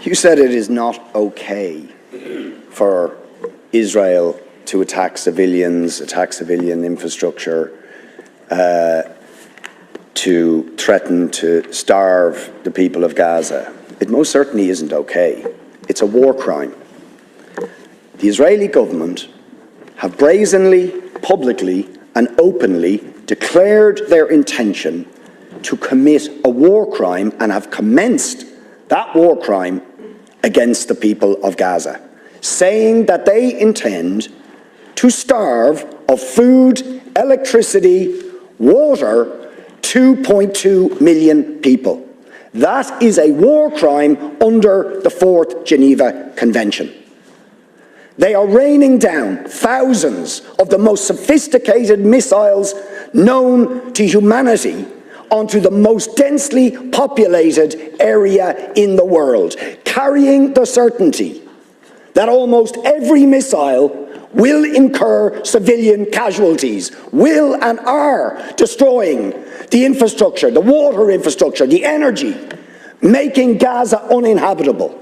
You said it is not okay for Israel to attack civilians, attack civilian infrastructure, to threaten to starve the people of Gaza. It most certainly isn't okay. It's a war crime. The Israeli government have brazenly, publicly and openly declared their intention to commit a war crime and have commenced that war crime against the people of Gaza, saying that they intend to starve of food, electricity, water, 2.2 million people. That is a war crime under the Fourth Geneva Convention. They are raining down thousands of the most sophisticated missiles known to humanity onto the most densely populated area in the world, carrying the certainty that almost every missile will incur civilian casualties, will and are destroying the infrastructure, the water infrastructure, the energy, making Gaza uninhabitable.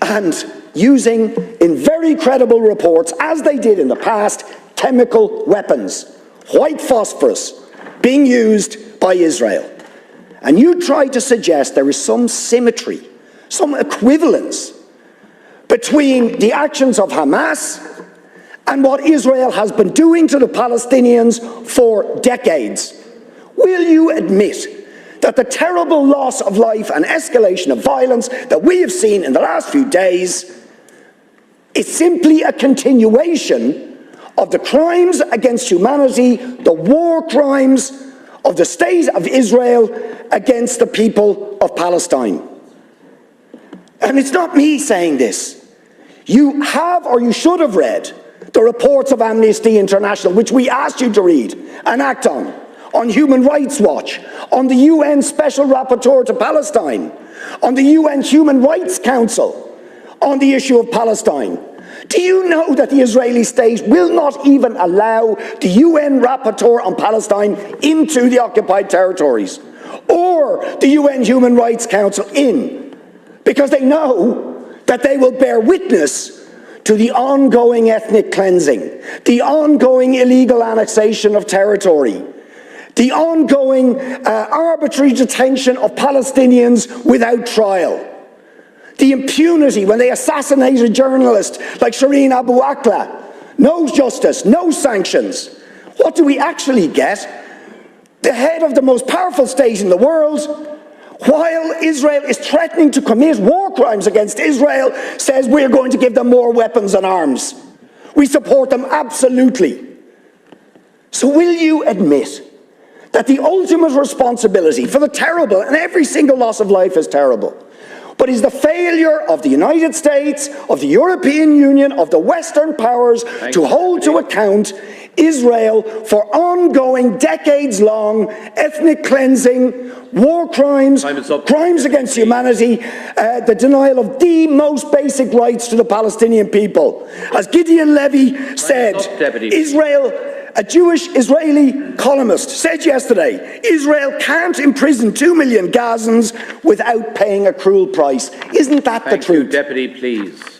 And using, in very credible reports, as they did in the past, chemical weapons, white phosphorus, being used by Israel. And you try to suggest there is some symmetry, some equivalence between the actions of Hamas and what Israel has been doing to the Palestinians for decades. Will you admit that the terrible loss of life and escalation of violence that we have seen in the last few days is simply a continuation of the crimes against humanity, the war crimes of the state of Israel against the people of Palestine? And it's not me saying this. You have, or you should have read, the reports of Amnesty International, which we asked you to read and act on Human Rights Watch, on the UN Special Rapporteur to Palestine, on the UN Human Rights Council on the issue of Palestine. Do you know that the Israeli state will not even allow the UN Rapporteur on Palestine into the occupied territories, or the UN Human Rights Council in, because they know that they will bear witness to the ongoing ethnic cleansing, the ongoing illegal annexation of territory, the ongoing arbitrary detention of Palestinians without trial, the impunity when they assassinate a journalist like Shireen Abu Akleh. No justice, no sanctions. What do we actually get? The head of the most powerful state in the world, while Israel is threatening to commit war crimes against Israel, says we're going to give them more weapons and arms. We support them absolutely. So will you admit that the ultimate responsibility for the terrible, and every single loss of life is terrible, but is the failure of the United States, of the European Union, of the Western powers to hold to account Israel for ongoing, decades-long ethnic cleansing, war crimes, crimes against humanity, the denial of the most basic rights to the Palestinian people? As Gideon Levy said, Israel, a Jewish Israeli columnist, said yesterday, Israel can't imprison 2 million Gazans without paying a cruel price. Isn't that the truth? Deputy, please.